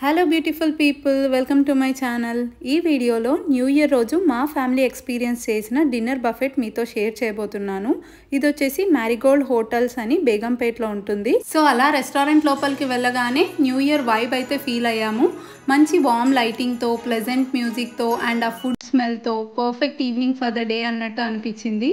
Hello beautiful people, welcome to my channel. ఈ వీడియోలో new year రోజు మా ఫ్యామిలీ ఎక్స్పీరియన్స్ చేసిన డిన్నర్ బఫెట్ మీతో షేర్ చేయబోతున్నాను. ఇది వచ్చేసి మ్యారీగోల్డ్ హోటల్స్ అని బేగంపేట్లో ఉంటుంది. సో అలా రెస్టారెంట్ లోపలికి వెళ్ళగానే న్యూ ఇయర్ వైబ్ అయితే ఫీల్ అయ్యాము. మంచి వార్మ్ లైటింగ్తో, ప్లెజెంట్ మ్యూజిక్తో అండ్ ఆ ఫుడ్ స్మెల్తో perfect evening for the day అన్నట్టు అనిపించింది.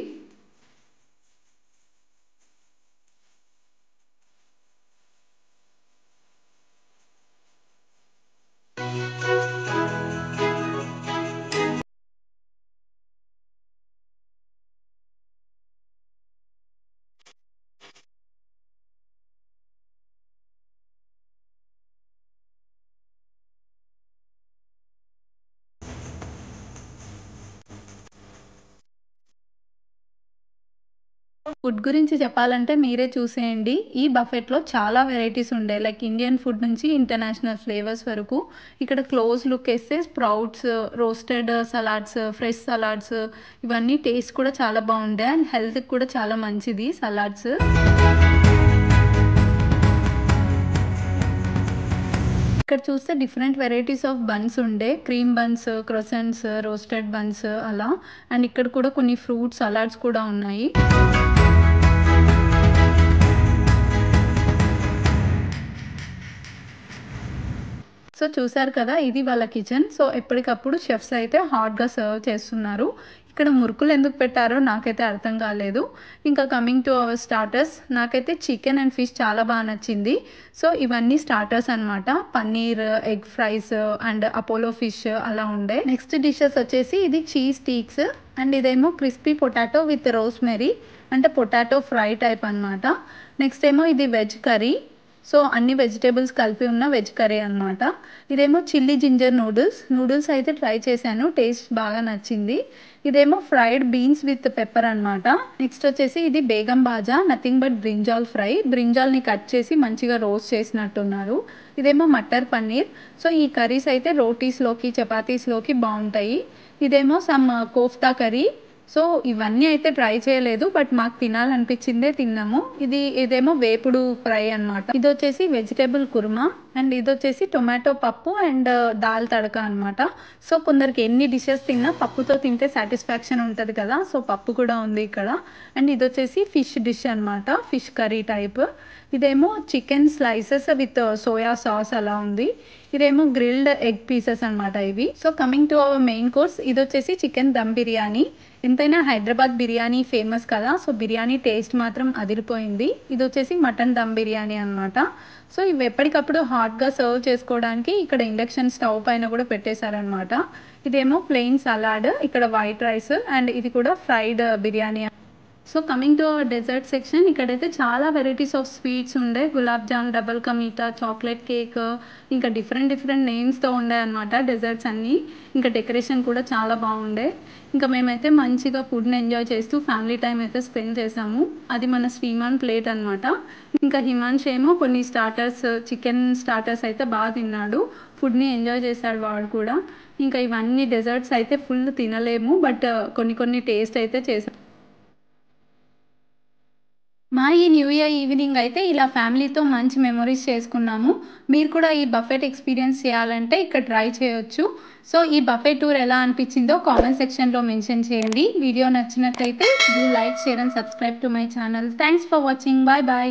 ఫుడ్ గురించి చెప్పాలంటే మీరే చూసేయండి. ఈ బఫెట్‌లో చాలా వెరైటీస్ ఉండే. లైక్ ఇండియన్ ఫుడ్ నుంచి ఇంటర్నేషనల్ ఫ్లేవర్స్ వరకు. ఇక్కడ క్లోజ్ లుక్ ఏస్తే sprouts, roasted salads, fresh salads ఇవన్నీ టేస్ట్ కూడా చాలా బాగుండే అండ్ హెల్త్‌కి కూడా చాలా మంచిది సలాడ్స్. ఇక్కడ చూస్తే డిఫరెంట్ వెరైటీస్ ఆఫ్ బన్స్ ఉండే. క్రీమ్ బన్స్, క్రోసెంట్స్, రోస్టెడ్ బన్స్ అలా. అండ్ ఇక్కడ కూడా కొన్ని ఫ్రూట్ సలాడ్స్ కూడా ఉన్నాయి. సో చూసారు కదా, ఇది వాళ్ళ కిచెన్. సో ఎప్పటికప్పుడు షెఫ్స్ అయితే హాట్‌గా సర్వ్ చేస్తున్నారు. ఇక్కడ మురుకులు ఎందుకు పెట్టారో నాకైతే అర్థం కాలేదు. ఇంకా కమింగ్ టు అవర్ స్టార్టర్స్, నాకైతే చికెన్ అండ్ ఫిష్ చాలా బాగా నచ్చింది. సో ఇవన్నీ స్టార్టర్స్ అనమాట. Paneer, egg fries and Apollo fish అలా ఉండే. నెక్స్ట్ డిషెస్ వచ్చేసి ఇది చీజ్ స్టీక్స్ అండ్ ఇదేమో క్రిస్పీ పొటాటో విత్ రోస్మెరీ, అంటే పొటాటో ఫ్రై టైప్ అనమాట. నెక్స్ట్ ఏమో ఇది వెజ్ కర్రీ. సో అన్ని వెజిటేబుల్స్ కలిపి ఉన్న వెజ్ కర్రీ అనమాట. ఇదేమో చిల్లీ జింజర్ నూడిల్స్ అయితే ట్రై చేశాను, టేస్ట్ బాగా నచ్చింది. ఇదేమో ఫ్రైడ్ బీన్స్ విత్ పెప్పర్ అనమాట. నెక్స్ట్ వచ్చేసి ఇది బేగం బాజా, నథింగ్ బట్ బ్రింజాల్ ఫ్రై. బ్రింజాల్ని కట్ చేసి మంచిగా రోస్ట్ చేసినట్టున్నారు. ఇదేమో మటర్ పన్నీర్. సో ఈ కర్రీస్ అయితే రోటీస్లోకి, చపాతీస్లోకి బాగుంటాయి. ఇదేమో సమ్ కోఫ్తా కర్రీ. సో ఇవన్నీ అయితే ట్రై చేయలేదు, బట్ మాకు తినాలనిపించిందే తిన్నాము. ఇదేమో వేపుడు ఫ్రై అనమాట. ఇది వచ్చేసి వెజిటేబుల్ కుర్మా అండ్ ఇది వచ్చేసి టొమాటో పప్పు అండ్ దాల్ తడక అనమాట. సో కొందరికి ఎన్ని డిషెస్ తిన్నా పప్పుతో తింటే సాటిస్ఫాక్షన్ ఉంటుంది కదా, సో పప్పు కూడా ఉంది ఇక్కడ. అండ్ ఇది వచ్చేసి ఫిష్ డిష్ అనమాట, ఫిష్ కర్రీ టైప్. ఇదేమో chicken slices with soya sauce అలా ఉంది. ఇదేమో గ్రిల్డ్ ఎగ్ పీసెస్ అనమాట ఇవి. So coming to our main course, ఇది వచ్చేసి చికెన్ దమ్ బిర్యానీ. ఎంతైనా హైదరాబాద్ బిర్యానీ ఫేమస్ కదా, సో బిర్యానీ టేస్ట్ మాత్రం అదిరిపోయింది. ఇది వచ్చేసి మటన్ దమ్ బిర్యానీ అనమాట. సో ఇవి ఎప్పటికప్పుడు హాట్గా సర్వ్ చేసుకోవడానికి ఇక్కడ ఇండక్షన్ స్టవ్ పైన కూడా పెట్టేశారనమాట. ఇదేమో ప్లెయిన్ సలాడ్, ఇక్కడ వైట్ రైస్ అండ్ ఇది కూడా fried biryani. So coming to our dessert section, ఇక్కడైతే చాలా వెరైటీస్ ఆఫ్ స్వీట్స్ ఉండే. Gulab jam, double ka meetha, chocolate cake, ఇంకా డిఫరెంట్ నేమ్స్తో ఉండే అనమాట డెజర్ట్స్ అన్నీ. ఇంకా డెకరేషన్ కూడా చాలా బాగుండే. ఇంకా మేమైతే మంచిగా ఫుడ్ని ఎంజాయ్ చేస్తూ ఫ్యామిలీ టైం అయితే స్పెండ్ చేసాము. అది మన శ్రీమాన్ ప్లేట్ అనమాట. ఇంకా హిమాంష్ ఏమో కొన్ని స్టార్టర్స్, చికెన్ స్టార్టర్స్ అయితే బాగా తిన్నాడు. ఫుడ్ని ఎంజాయ్ చేశాడు వాడు కూడా. ఇంకా ఇవన్నీ డెజర్ట్స్ అయితే ఫుల్ తినలేము, బట్ కొన్ని టేస్ట్ అయితే చేసాం. మా ఈ న్యూ ఇయర్ ఈవినింగ్ అయితే ఇలా ఫ్యామిలీతో మంచి మెమరీస్ చేసుకున్నాము. మీరు కూడా ఈ బఫెట్ ఎక్స్పీరియన్స్ చేయాలంటే ఇక్కడ ట్రై చేయొచ్చు. సో ఈ బఫెట్ టూర్ ఎలా అనిపించిందో కామెంట్ సెక్షన్లో మెన్షన్ చేయండి. వీడియో నచ్చినట్లయితే do like, share and subscribe to my channel. Thanks for watching. Bye bye.